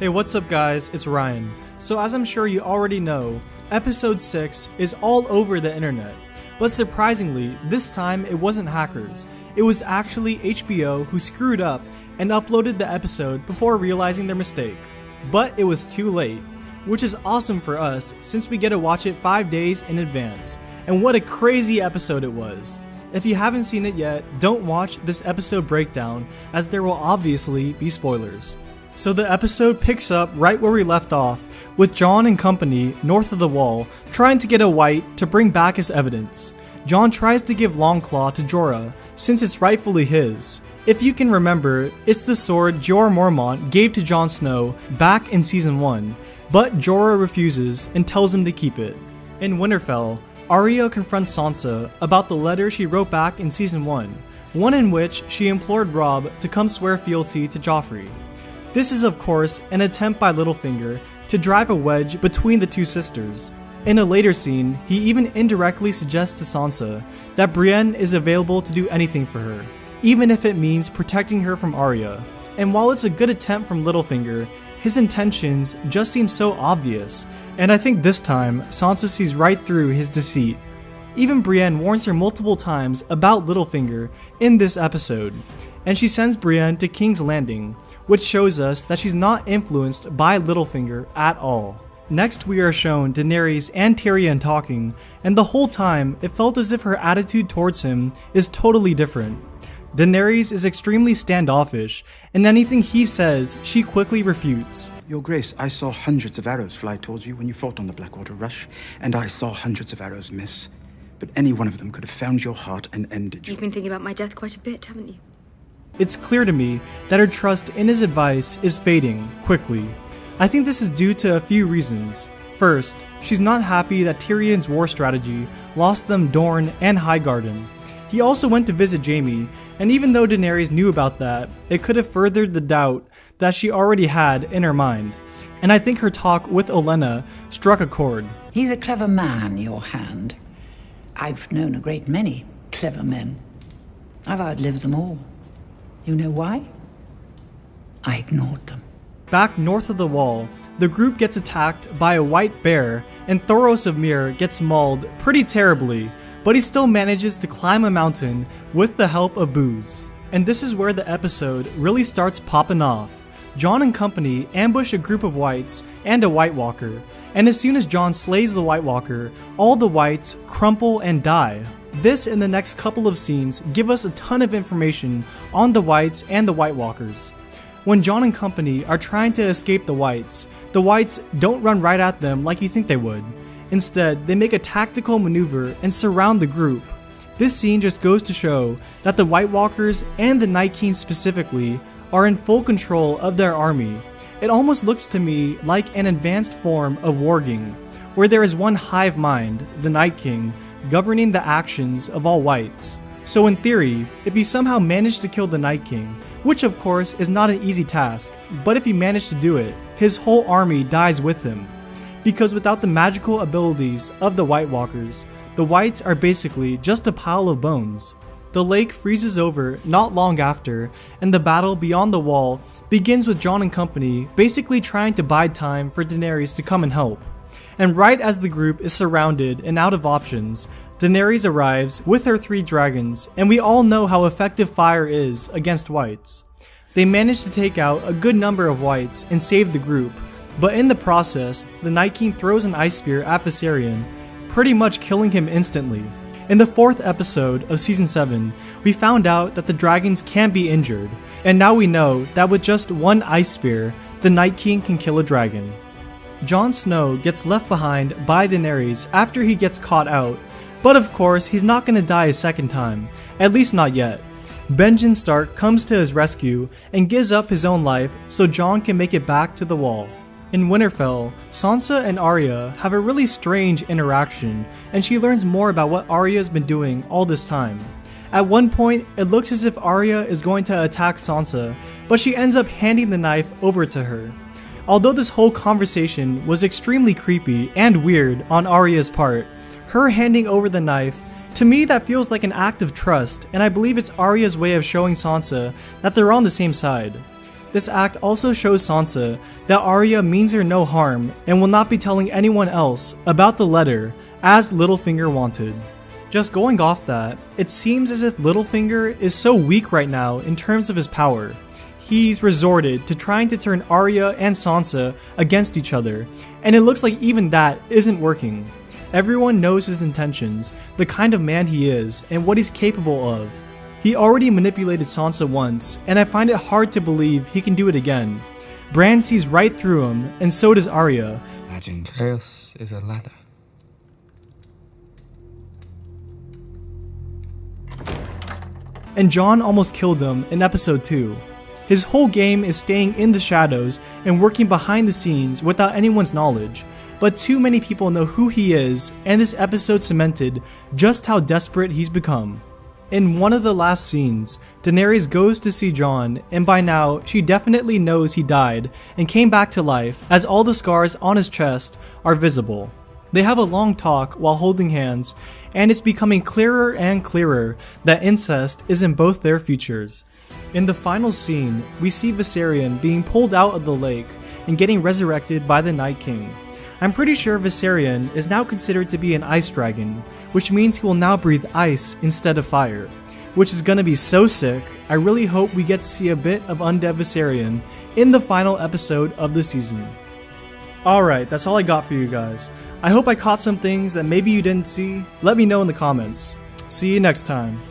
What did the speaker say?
Hey, what's up guys, it's Ryan. So as I'm sure you already know, episode 6 is all over the internet. But surprisingly, this time it wasn't hackers. It was actually HBO who screwed up and uploaded the episode before realizing their mistake. But it was too late, which is awesome for us since we get to watch it 5 days in advance. And what a crazy episode it was. If you haven't seen it yet, don't watch this episode breakdown as there will obviously be spoilers. So the episode picks up right where we left off, with Jon and company north of the wall trying to get a white to bring back as evidence. Jon tries to give Longclaw to Jorah since it's rightfully his. If you can remember, it's the sword Jeor Mormont gave to Jon Snow back in season 1, but Jorah refuses and tells him to keep it. In Winterfell, Arya confronts Sansa about the letter she wrote back in season 1, one in which she implored Robb to come swear fealty to Joffrey. This is of course an attempt by Littlefinger to drive a wedge between the two sisters. In a later scene, he even indirectly suggests to Sansa that Brienne is available to do anything for her, even if it means protecting her from Arya. And while it's a good attempt from Littlefinger, his intentions just seem so obvious, and I think this time Sansa sees right through his deceit. Even Brienne warns her multiple times about Littlefinger in this episode, and she sends Brienne to King's Landing, which shows us that she's not influenced by Littlefinger at all. Next we are shown Daenerys and Tyrion talking, and the whole time it felt as if her attitude towards him is totally different. Daenerys is extremely standoffish, and anything he says she quickly refutes. Your Grace, I saw hundreds of arrows fly towards you when you fought on the Blackwater Rush, and I saw hundreds of arrows miss. But any one of them could have found your heart and ended you. You've been thinking about my death quite a bit, haven't you? It's clear to me that her trust in his advice is fading quickly. I think this is due to a few reasons. First, she's not happy that Tyrion's war strategy lost them Dorne and Highgarden. He also went to visit Jaime, and even though Daenerys knew about that, it could have furthered the doubt that she already had in her mind. And I think her talk with Olenna struck a chord. He's a clever man, your hand. I've known a great many clever men. I've outlived them all. You know why? I ignored them. Back north of the wall, the group gets attacked by a white bear, and Thoros of Myr gets mauled pretty terribly, but he still manages to climb a mountain with the help of booze. And this is where the episode really starts popping off. Jon and company ambush a group of whites and a White Walker, and as soon as Jon slays the White Walker, all the whites crumple and die. This and the next couple of scenes give us a ton of information on the whites and the White Walkers. When Jon and company are trying to escape the whites don't run right at them like you think they would. Instead, they make a tactical maneuver and surround the group. This scene just goes to show that the White Walkers and the Night King specifically are in full control of their army. It almost looks to me like an advanced form of warging, where there is one hive mind, the Night King, governing the actions of all whites. So in theory, if you somehow manage to kill the Night King, which of course is not an easy task, but if you manage to do it, his whole army dies with him. Because without the magical abilities of the White Walkers, the whites are basically just a pile of bones. The lake freezes over not long after, and the battle beyond the wall begins with Jon and company basically trying to bide time for Daenerys to come and help. And right as the group is surrounded and out of options, Daenerys arrives with her 3 dragons, and we all know how effective fire is against whites. They manage to take out a good number of whites and save the group, but in the process, the Night King throws an ice spear at Viserion, pretty much killing him instantly. In the 4th episode of season 7, we found out that the dragons can be injured, and now we know that with just one ice spear, the Night King can kill a dragon. Jon Snow gets left behind by Daenerys after he gets caught out, but of course he's not going to die a second time, at least not yet. Benjen Stark comes to his rescue and gives up his own life so Jon can make it back to the wall. In Winterfell, Sansa and Arya have a really strange interaction, and she learns more about what Arya's been doing all this time. At one point, it looks as if Arya is going to attack Sansa, but she ends up handing the knife over to her. Although this whole conversation was extremely creepy and weird on Arya's part, her handing over the knife, to me that feels like an act of trust, and I believe it's Arya's way of showing Sansa that they're on the same side. This act also shows Sansa that Arya means her no harm and will not be telling anyone else about the letter as Littlefinger wanted. Just going off that, it seems as if Littlefinger is so weak right now in terms of his power. He's resorted to trying to turn Arya and Sansa against each other, and it looks like even that isn't working. Everyone knows his intentions, the kind of man he is, and what he's capable of. He already manipulated Sansa once, and I find it hard to believe he can do it again. Bran sees right through him, and so does Arya. Imagine chaos is a ladder. And Jon almost killed him in episode 2. His whole game is staying in the shadows and working behind the scenes without anyone's knowledge, but too many people know who he is, and this episode cemented just how desperate he's become. In one of the last scenes, Daenerys goes to see Jon, and by now, she definitely knows he died and came back to life as all the scars on his chest are visible. They have a long talk while holding hands, and it's becoming clearer and clearer that incest is in both their futures. In the final scene, we see Viserion being pulled out of the lake and getting resurrected by the Night King. I'm pretty sure Viserion is now considered to be an ice dragon, which means he will now breathe ice instead of fire, which is gonna be so sick. I really hope we get to see a bit of undead Viserion in the final episode of the season. Alright, that's all I got for you guys. I hope I caught some things that maybe you didn't see. Let me know in the comments. See you next time.